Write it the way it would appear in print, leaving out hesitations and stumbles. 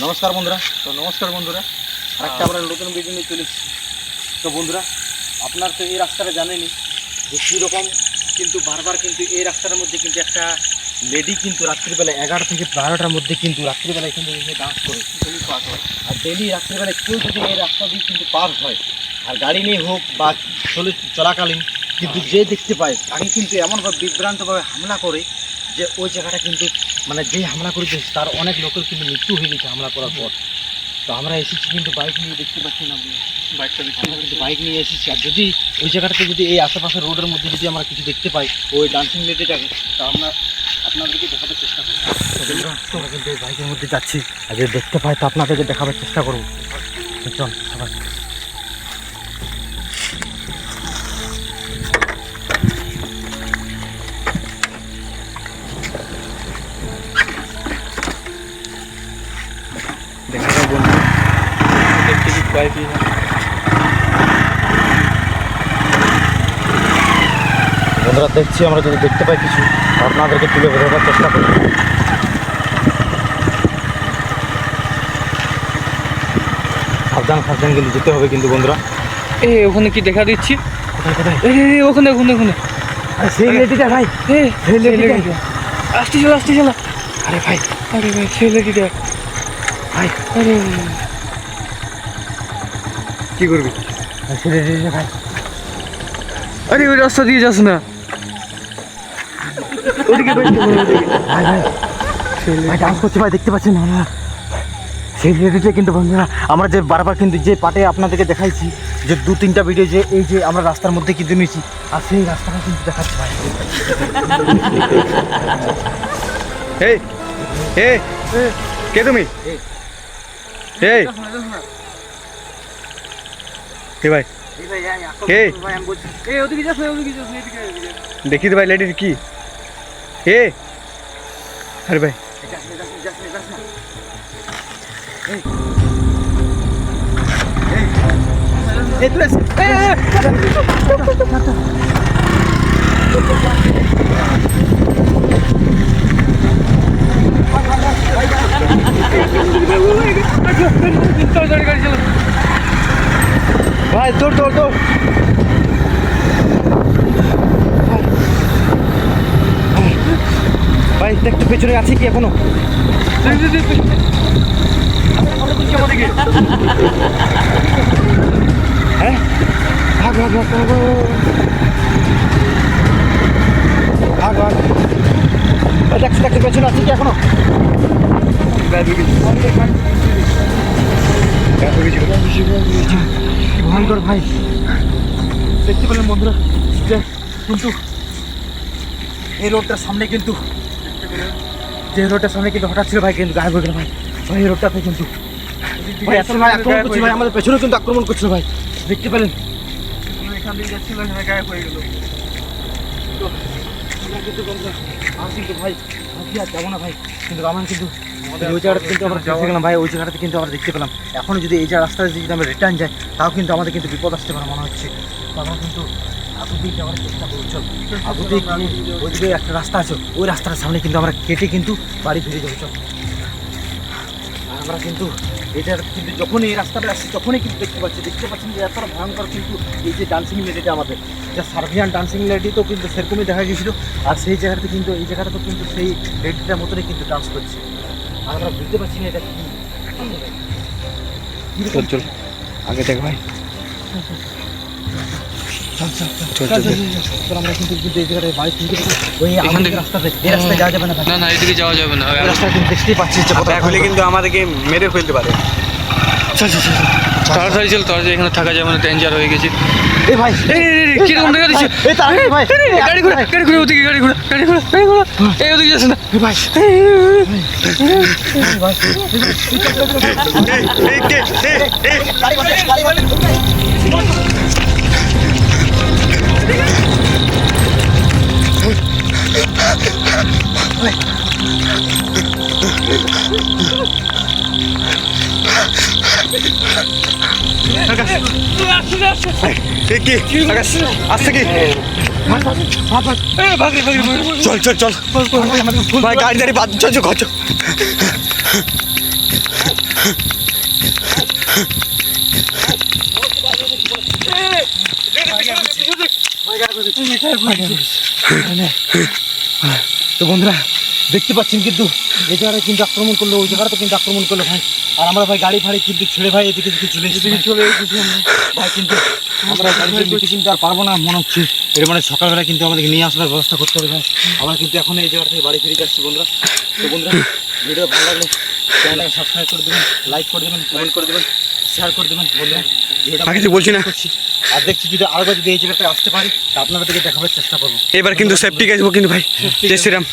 নমস্কার বন্ধুরা আরেকটা আমরা নতুন ভিডিও নিয়ে চলে এসেছি। তো বন্ধুরা, আপনার তো এই রাস্তাটা জানেনই যে কীরকম, কিন্তু বারবার কিন্তু এই রাস্তার মধ্যে কিন্তু একটা লেডি কিন্তু রাত্রিবেলা 11 থেকে 12টার মধ্যে কিন্তু রাত্রিবেলা এখান থেকে ডান্স করে ডেলি পাস হয়। আর ডেলি রাত্রিবেলা কেউ যদি এই রাস্তা দিয়ে কিন্তু পাস হয়, আর গাড়ি নিয়ে হোক বা চলাকালীন কিন্তু যে দেখতে পায় তাকে কিন্তু এমনভাবে বিভ্রান্তভাবে হামলা করে যে ওই জায়গাটা কিন্তু মানে যেই হামলা করেছে তার অনেক লোকের কিন্তু মৃত্যু হয়ে গেছে হামলা করার পর। তো আমরা এসেছি কিন্তু বাইক নিয়ে, দেখতে পাচ্ছি না বাইক নিয়ে এসেছি। আর যদি ওই জায়গাটাতে যদি এই আশেপাশে রোডের মধ্যে যদি আমরা কিছু দেখতে পাই ওই ডান্সিং লেডিটাকে, তো আমরা আপনাদেরকে দেখাবার চেষ্টা করবো। আমরা কিন্তু এই বাইকের মধ্যে যাচ্ছি, আর যদি দেখতে পাই তো আপনাদেরকে দেখাবার চেষ্টা করবো। চল সবাই দেখা যাক বন্ধু, দেখতে কি পাই কি না। বন্ধুরা দেখছি, আমরা যদি দেখতে পাই কিছু আপনাদেরকে তুলে ধরার চেষ্টা করি। সাবধান গেলে যেতে হবে কিন্তু বন্ধুরা। ওখানে কি দেখা দিচ্ছি? কোথায় ওখানে সেই লেডিটা ভাই, আসতে চলো। আরে ভাই সেই লেডিটা ভাই, আরে কি করবি সেই লেডিটা ভাই? আরে ওই রাস্তা দিয়ে যাস না, ওদিকে ভাই ডান্স করছে ভাই, দেখতে পাচ্ছেন না? সেই লেডিটা কিন্তু বন্ধুরা আমরা যে বারবার কিন্তু যে পাটে আপনাদেরকে দেখাইছি, যে 2-3টা ভিডিও যে এই যে আমরা রাস্তার মধ্যে কিন্তু নিয়েছি, আর সেই রাস্তাটা কিন্তু দেখাচ্ছি ভাই। কে তুমি? কে ভাই? দেখি তো ভাই লেডির কি? আরে ভাই ভাই দৌড় ভাই একটু পেছনে আছে কি এখনো? হ্যাঁ ভাগ দেখছি পেছনে আছে কি এখনো? ভয়ঙ্কর ভাই, দেখতে পেলেন বন্ধুরা যে কিন্তু এই রোডটার সামনে কিন্তু হঠাৎ ছিল ভাই, কিন্তু গায়েব হয়ে গেল ভাই। এই রোডটাতে কিন্তু ভাই আক্রমণ করছিল ভাই, আমাদের পেছনে কিন্তু আক্রমণ করছিল ভাই, দেখতে পেলেন? এখান থেকে যাচ্ছিল, এখানে গায়েব হয়ে গেল। তো কিন্তু বন্ধুরা আর কিন্তু ভাই আর যাবো না ভাই, কিন্তু আমার কিন্তু ওই জায়গাটা কিন্তু আমরা দেখতে গেলাম ভাই, ওই জায়গাটাতে কিন্তু আমরা দেখতে পেলাম। এখনও যদি এই যে রাস্তায় যদি আমরা রিটার্ন যাই তাও কিন্তু আমাদের কিন্তু বিপদ আসতে পারে মনে হচ্ছে। তো আমরা কিন্তু আগুদিক যাওয়ার চেষ্টা করি। চল আগুদিক ওই দিকে একটা রাস্তা আছে, ওই রাস্তার সামনে কিন্তু আমরা কেটে কিন্তু বাড়ি ফিরে যাবো। চল আমরা কিন্তু এটা কিন্তু যখন এই রাস্তাটা আসছে তখনই কিন্তু দেখতে পাচ্ছেন যে এতটা ভয়ঙ্কর কিন্তু এই যে ডান্সিং লেডিটা আমাদের, যা সার্বিয়ান ডান্সিং লেডি তো কিন্তু সেরকমই দেখা গিয়েছিলো। আর সেই জায়গাটাতে কিন্তু এই জায়গাটা তো কিন্তু সেই লেডিটার মতনই কিন্তু ডান্স করছে। আর আমরা বুঝতে পারছি না এটা কি। চল আগে দেখ ভাই, আমরা কিন্তু এই জায়গায় বাড়ি ফিরে ওই রাস্তাতে, এই রাস্তায় যাওয়া যাবে না, এদিকে যাওয়া যাবে না। রাস্তা কিন্তু দেখতেই পাচ্ছি হলে কিন্তু আমাদেরকে মেরে ফেলতে পারে। চল তাড়াতাড়ি চল, এখানে থাকা যাবে না, ডেঞ্জার হয়ে গেছে। এই ভাই কিরকম দেখা দিচ্ছে? ভাই গাড়ি ঘোড়া ওদিকে, গাড়ি ঘোড়া এই ওদিকে যাচ্ছে না ভাই। আসছে কি? চল ভাই, গাড়ি বাদ চল। তো বন্ধুরা দেখতে পাচ্ছেন কিন্তু এই জায়গাটা কিন্তু আক্রমণ করলো, ওই জায়গাটা কিন্তু আক্রমণ করলো ভাই। আর আমরা ভাই গাড়ি ফাড়ি কিন্তু ছেড়ে ভাই এদিকে চলে এসেছি ভাই। কিন্তু আমরা গাড়ি নিতে কিন্তু আর পারবো না মনে হচ্ছে। এর মানে সকালবেলা কিন্তু আমাদেরকে নিয়ে আসবার ব্যবস্থা করতে হবে ভাই। আমরা কিন্তু এখন এই জায়গা থেকে বাড়ি ফিরে যাচ্ছি বন্ধুরা। তো বন্ধুরা ভিডিও ভালো লাগলে চ্যানেলটাকে সাবস্ক্রাইব করে দেবেন, লাইক করে দেবেন, কমেন্ট করে দেবেন, শেয়ার করে দেবেন বন্ধুরা। ভিডিওটা আগে তো বলছি না। আর দেখছি যদি আরেকবার যদি এই জায়গাটায় আসতে পারি তা আপনাদেরকে দেখাবার চেষ্টা করবো। এবার কিন্তু সেফটি আসবো কিন্তু ভাই। জয় শ্রীরাম।